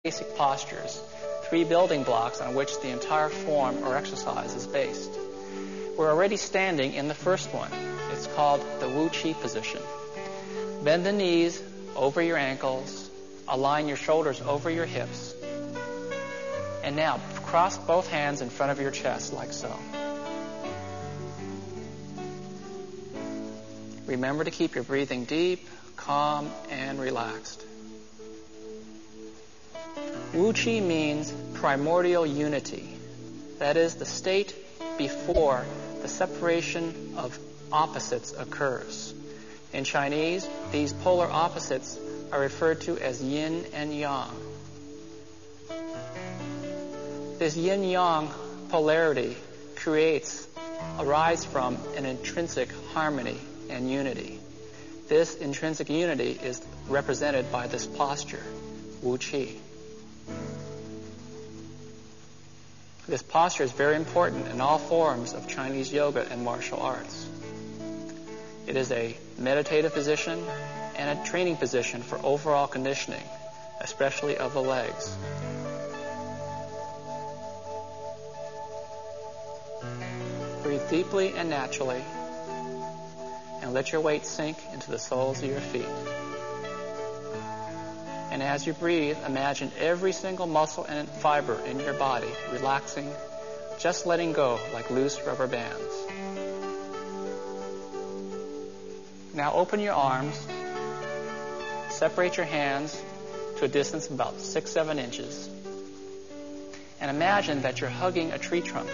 basic postures, 3 building blocks on which the entire form or exercise is based. We're already standing in the first one. It's called the Wu Qi position. Bend the knees over your ankles, align your shoulders over your hips, and now cross both hands in front of your chest like so. Remember to keep your breathing deep, calm, and relaxed. Wu Qi means primordial unity. That is the state before the separation of opposites occurs. In Chinese, these polar opposites are referred to as yin and yang. This yin-yang polarity arises from an intrinsic harmony and unity. This intrinsic unity is represented by this posture, Wu Qi. This posture is very important in all forms of Chinese yoga and martial arts. It is a meditative position and a training position for overall conditioning, especially of the legs. Breathe deeply and naturally, and let your weight sink into the soles of your feet. And as you breathe, imagine every single muscle and fiber in your body relaxing, just letting go like loose rubber bands. Now open your arms, separate your hands to a distance of about 6-7 inches, and imagine that you're hugging a tree trunk.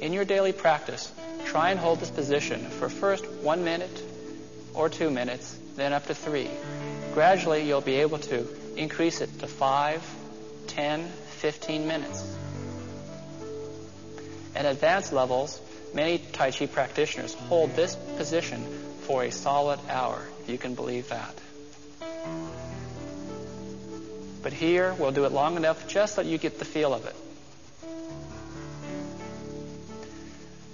In your daily practice, try and hold this position for first 1 minute or 2 minutes, then up to 3. Gradually, you'll be able to increase it to 5, 10, 15 minutes. At advanced levels, many Tai Chi practitioners hold this position for a solid hour, if you can believe that. But here, we'll do it long enough just so you get the feel of it.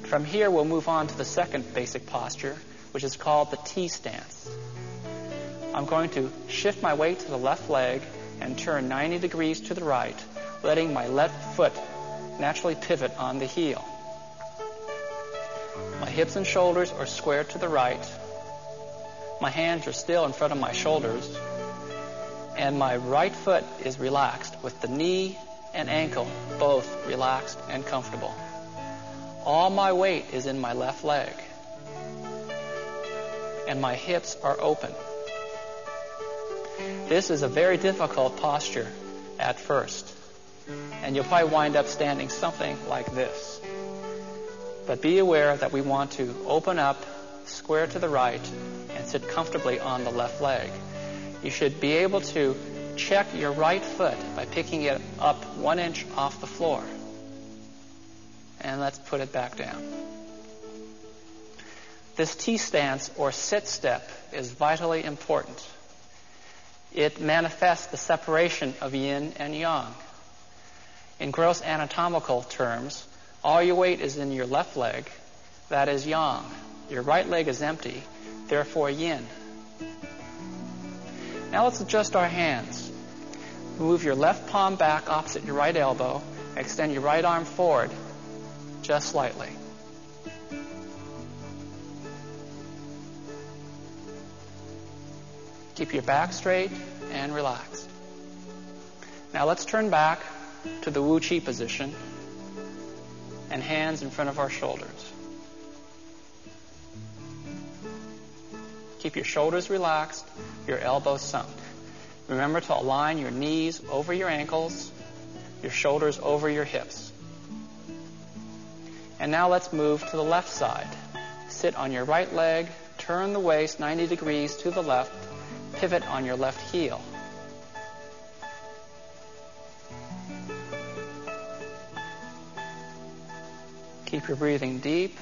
From here, we'll move on to the second basic posture, which is called the T stance. I'm going to shift my weight to the left leg and turn 90 degrees to the right, letting my left foot naturally pivot on the heel. My hips and shoulders are squared to the right. My hands are still in front of my shoulders. And my right foot is relaxed, with the knee and ankle both relaxed and comfortable. All my weight is in my left leg, and my hips are open. This is a very difficult posture at first, and you'll probably wind up standing something like this. But be aware that we want to open up, square to the right, and sit comfortably on the left leg. You should be able to check your right foot by picking it up 1 inch off the floor. And let's put it back down. This T stance or sit step is vitally important. It manifests the separation of yin and yang. In gross anatomical terms, all your weight is in your left leg, that is yang. Your right leg is empty, therefore yin. Now let's adjust our hands. Move your left palm back opposite your right elbow, extend your right arm forward, just slightly. Keep your back straight and relaxed. Now let's turn back to the Wu Qi position and hands in front of our shoulders. Keep your shoulders relaxed, your elbows sunk. Remember to align your knees over your ankles, your shoulders over your hips. And now let's move to the left side. Sit on your right leg, turn the waist 90 degrees to the left, pivot on your left heel. Keep your breathing deep,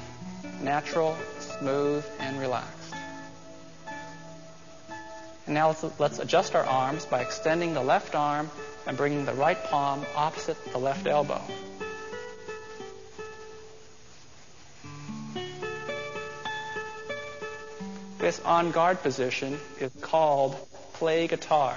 natural, smooth, and relaxed. And now let's adjust our arms by extending the left arm and bringing the right palm opposite the left elbow. This on guard position is called play guitar.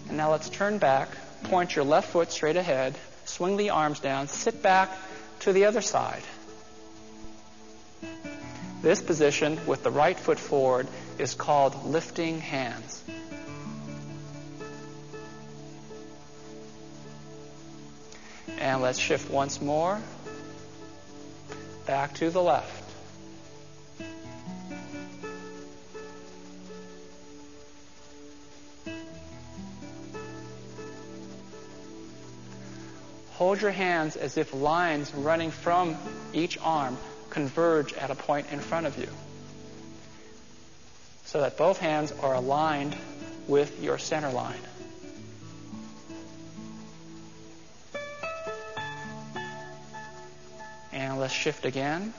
And now let's turn back, point your left foot straight ahead, swing the arms down, sit back to the other side. This position with the right foot forward is called lifting hands. And let's shift once more, back to the left. Hold your hands as if lines running from each arm converge at a point in front of you, so that both hands are aligned with your center line. And let's shift again.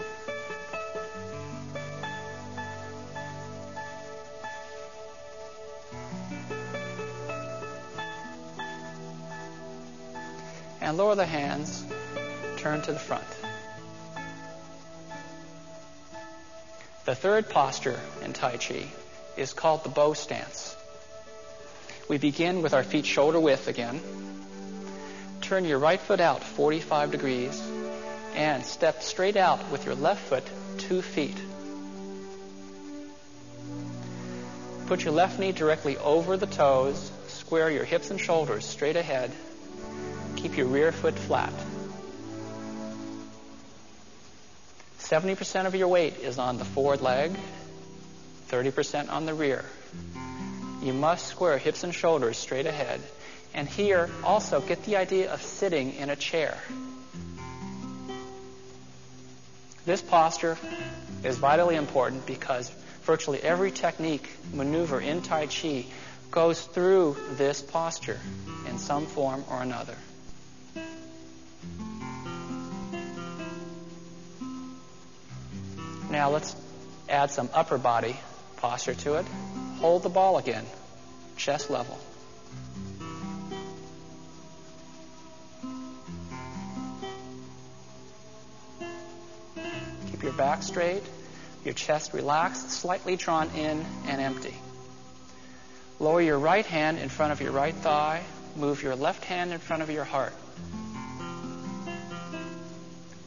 And lower the hands, turn to the front. The third posture in Tai Chi is called the bow stance. We begin with our feet shoulder width again. Turn your right foot out 45 degrees and step straight out with your left foot 2 feet. Put your left knee directly over the toes. Square your hips and shoulders straight ahead. Keep your rear foot flat. 70% of your weight is on the forward leg, 30% on the rear. You must square hips and shoulders straight ahead. And here, also get the idea of sitting in a chair. This posture is vitally important because virtually every technique, maneuver in Tai Chi goes through this posture in some form or another. Now let's add some upper body posture to it. Hold the ball again, chest level. Keep your back straight, your chest relaxed, slightly drawn in and empty. Lower your right hand in front of your right thigh. Move your left hand in front of your heart.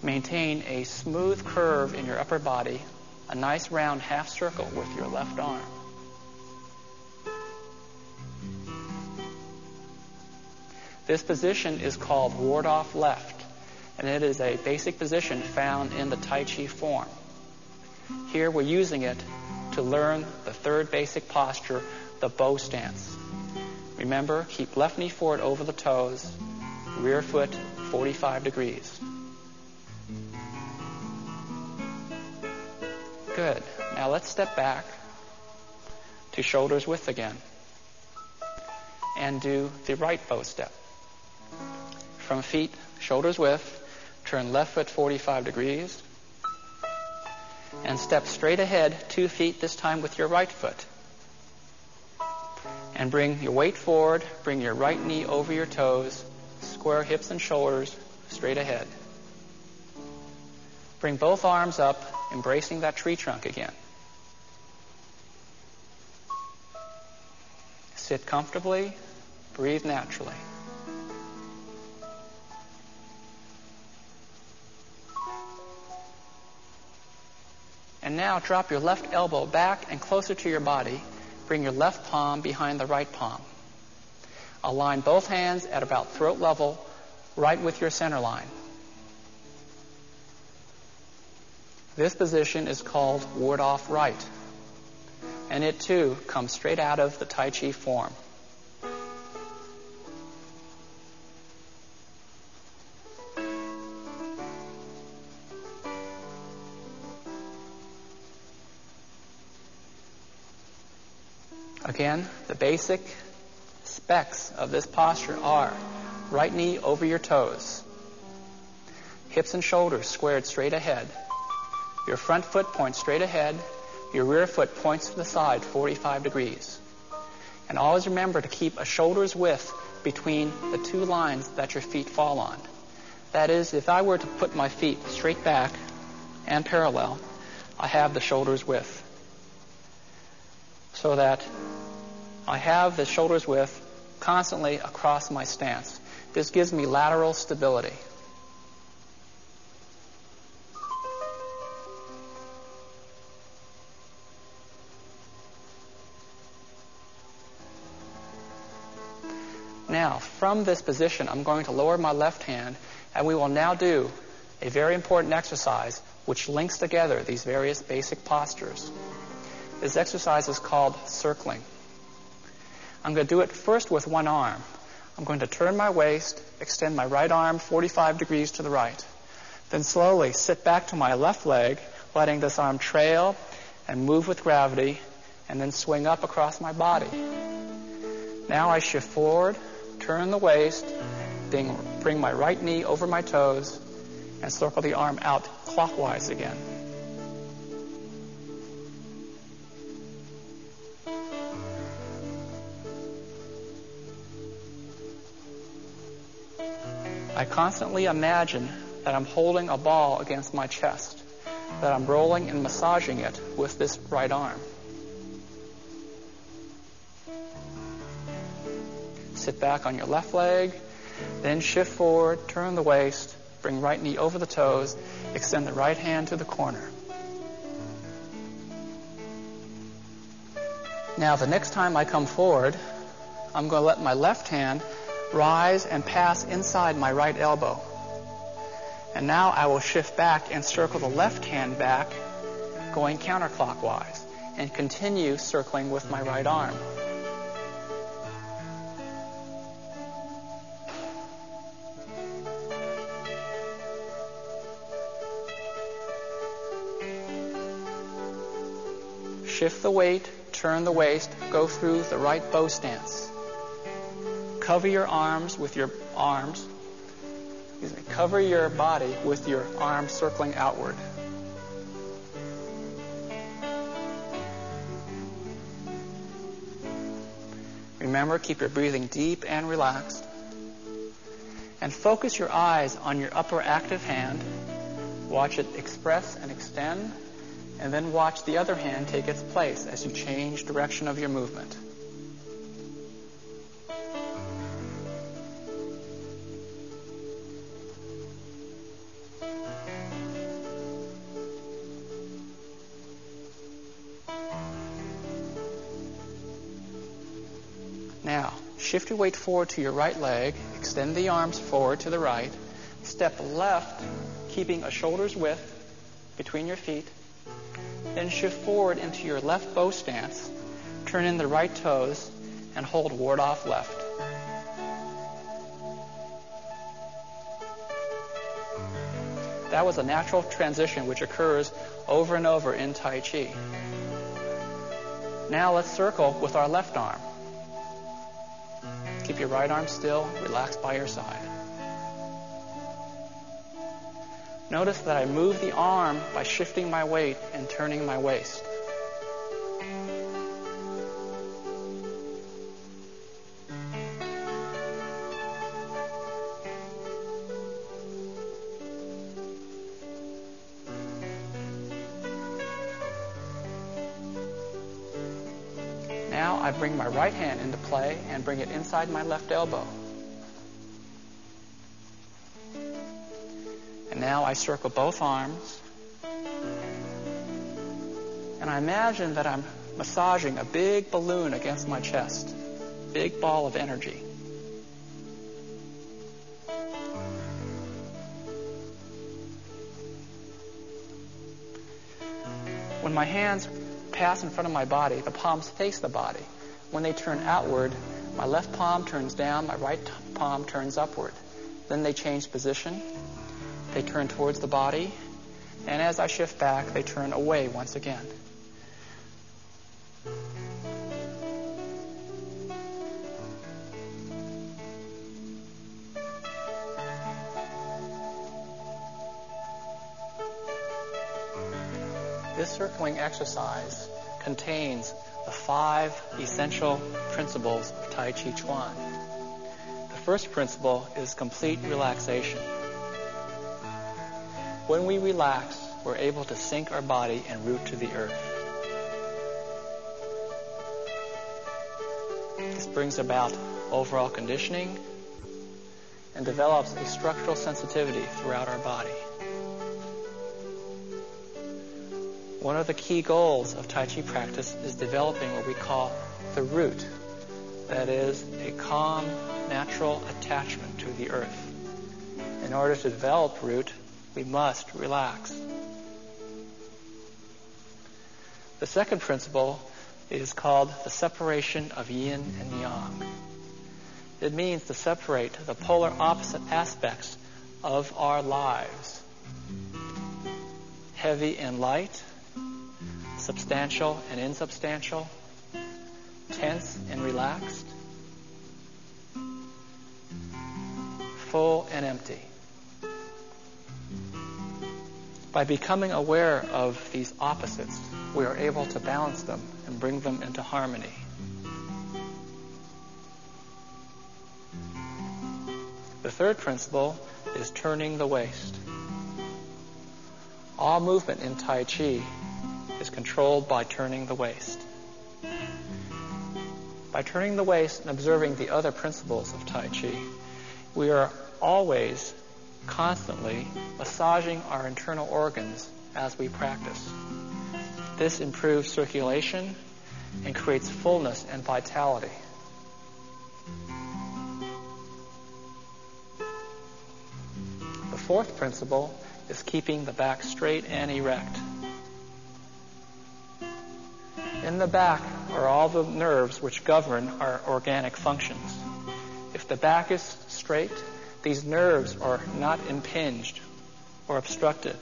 Maintain a smooth curve in your upper body, a nice round half circle with your left arm. This position is called ward off left, and it is a basic position found in the Tai Chi form. Here we're using it to learn the third basic posture, the bow stance. Remember, keep left knee forward over the toes, rear foot 45 degrees. Good. Now let's step back to shoulders width again and do the right bow step. From feet, shoulders width, turn left foot 45 degrees and step straight ahead 2 feet, this time with your right foot. And bring your weight forward, bring your right knee over your toes, square hips and shoulders straight ahead. Bring both arms up, embracing that tree trunk again. Sit comfortably, breathe naturally. And now drop your left elbow back and closer to your body. Bring your left palm behind the right palm. Align both hands at about throat level, right with your center line. This position is called ward off right, and it too comes straight out of the Tai Chi form. Again, the basic specs of this posture are right knee over your toes, hips and shoulders squared straight ahead, your front foot points straight ahead, your rear foot points to the side 45 degrees. And always remember to keep a shoulder's width between the two lines that your feet fall on. That is, if I were to put my feet straight back and parallel, I have the shoulders width. So that I have the shoulders width constantly across my stance. This gives me lateral stability. Now, from this position, I'm going to lower my left hand, and we will now do a very important exercise which links together these various basic postures. This exercise is called circling. I'm going to do it first with one arm. I'm going to turn my waist, extend my right arm 45 degrees to the right. Then slowly sit back to my left leg, letting this arm trail and move with gravity, and then swing up across my body. Now I shift forward, turn the waist, bring my right knee over my toes, and circle the arm out clockwise again. I constantly imagine that I'm holding a ball against my chest, that I'm rolling and massaging it with this right arm. Sit back on your left leg, then shift forward, turn the waist, bring right knee over the toes, extend the right hand to the corner. Now, the next time I come forward, I'm going to let my left hand rise and pass inside my right elbow. And now I will shift back and circle the left hand back, going counterclockwise, and continue circling with my right arm. Shift the weight, turn the waist, go through the right bow stance. Cover your arms with your arms. Cover your body with your arms circling outward. Remember, keep your breathing deep and relaxed. And focus your eyes on your upper active hand. Watch it express and extend. And then watch the other hand take its place as you change direction of your movement. Now, shift your weight forward to your right leg, extend the arms forward to the right, step left, keeping a shoulder's width between your feet, then shift forward into your left bow stance, turn in the right toes, and hold ward off left. That was a natural transition which occurs over and over in Tai Chi. Now let's circle with our left arm. Keep your right arm still, relaxed by your side. Notice that I move the arm by shifting my weight and turning my waist. Now I bring my right hand into play and bring it inside my left elbow. And now I circle both arms. And I imagine that I'm massaging a big balloon against my chest. Big ball of energy. When my hands pass in front of my body, the palms face the body. When they turn outward, my left palm turns down, my right palm turns upward. Then they change position. They turn towards the body, and as I shift back, they turn away once again. This circling exercise contains the 5 essential principles of Tai Chi Chuan. The first principle is complete relaxation. When we relax, we're able to sink our body and root to the earth. This brings about overall conditioning and develops a structural sensitivity throughout our body. One of the key goals of Tai Chi practice is developing what we call the root. That is, a calm, natural attachment to the earth. In order to develop root, we must relax. The second principle is called the separation of yin and yang. It means to separate the polar opposite aspects of our lives. Heavy and light, substantial and insubstantial, tense and relaxed, full and empty. By becoming aware of these opposites, we are able to balance them and bring them into harmony. The third principle is turning the waist. All movement in Tai Chi is controlled by turning the waist. By turning the waist and observing the other principles of Tai Chi, we are always, constantly massaging our internal organs as we practice. This improves circulation and creates fullness and vitality. The fourth principle is keeping the back straight and erect. In the back are all the nerves which govern our organic functions. If the back is straight, these nerves are not impinged or obstructed.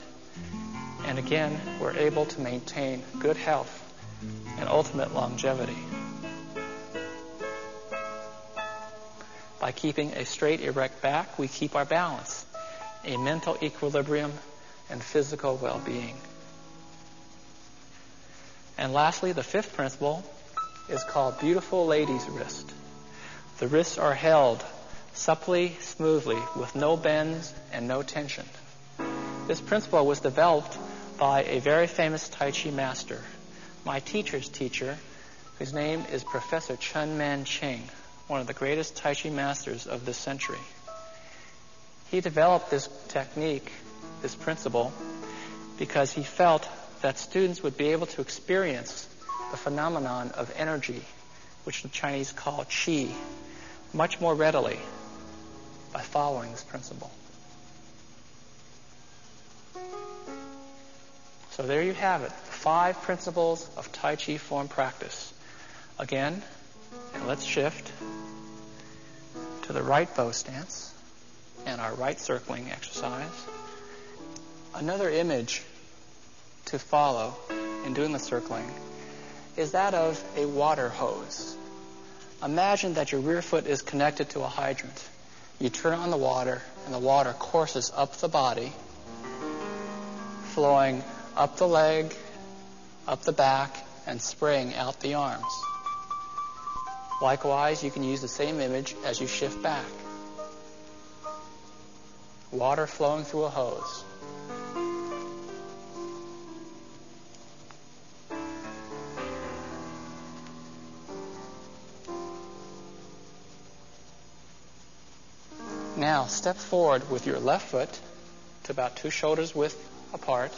And again, we're able to maintain good health and ultimate longevity. By keeping a straight, erect back, we keep our balance, a mental equilibrium, and physical well-being. And lastly, the fifth principle is called beautiful lady's wrist. The wrists are held supplely, smoothly, with no bends and no tension. This principle was developed by a very famous Tai Chi master, my teacher's teacher, whose name is Professor Chun Man Ching, one of the greatest Tai Chi masters of this century. He developed this technique, this principle, because he felt that students would be able to experience the phenomenon of energy, which the Chinese call qi, much more readily by following this principle. So there you have it, the 5 principles of Tai Chi form practice. Again, and let's shift to the right bow stance and our right circling exercise. Another image to follow in doing the circling is that of a water hose. Imagine that your rear foot is connected to a hydrant. You turn on the water, and the water courses up the body, flowing up the leg, up the back, and spraying out the arms. Likewise, you can use the same image as you shift back. Water flowing through a hose. Now, step forward with your left foot to about 2 shoulders width apart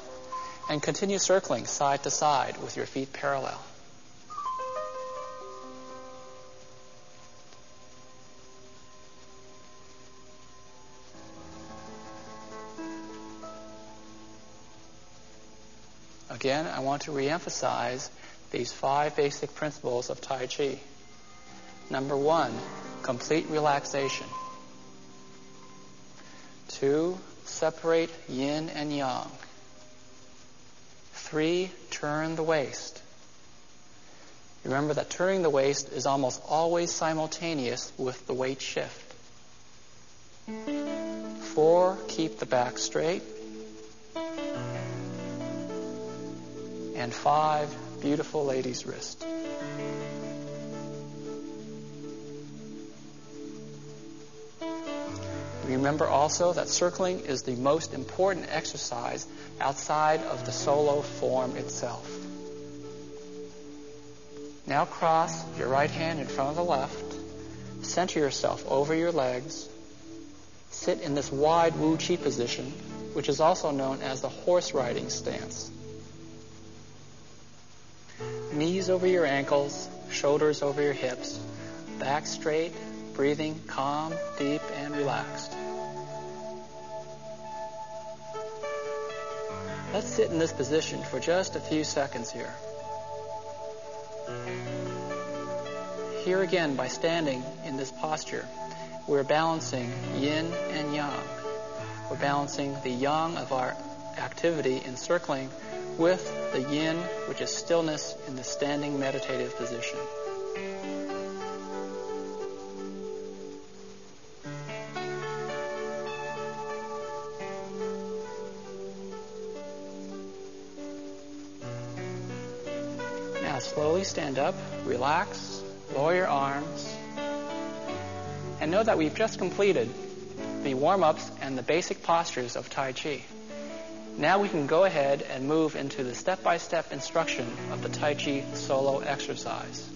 and continue circling side to side with your feet parallel. Again, I want to reemphasize these 5 basic principles of Tai Chi. Number 1, complete relaxation. 2, separate yin and yang. 3, turn the waist. Remember that turning the waist is almost always simultaneous with the weight shift. 4, keep the back straight. And 5, beautiful lady's wrist. Remember also that circling is the most important exercise outside of the solo form itself. Now cross your right hand in front of the left. Center yourself over your legs. Sit in this wide Wu Chi position, which is also known as the horse riding stance. Knees over your ankles, shoulders over your hips, back straight, breathing calm, deep, and relaxed. Let's sit in this position for just a few seconds here. Here again, by standing in this posture, we're balancing yin and yang. We're balancing the yang of our activity in circling with the yin, which is stillness in the standing meditative position. Now slowly stand up, relax, lower your arms, and know that we've just completed the warm-ups and the basic postures of Tai Chi. Now we can go ahead and move into the step-by-step instruction of the Tai Chi solo exercise.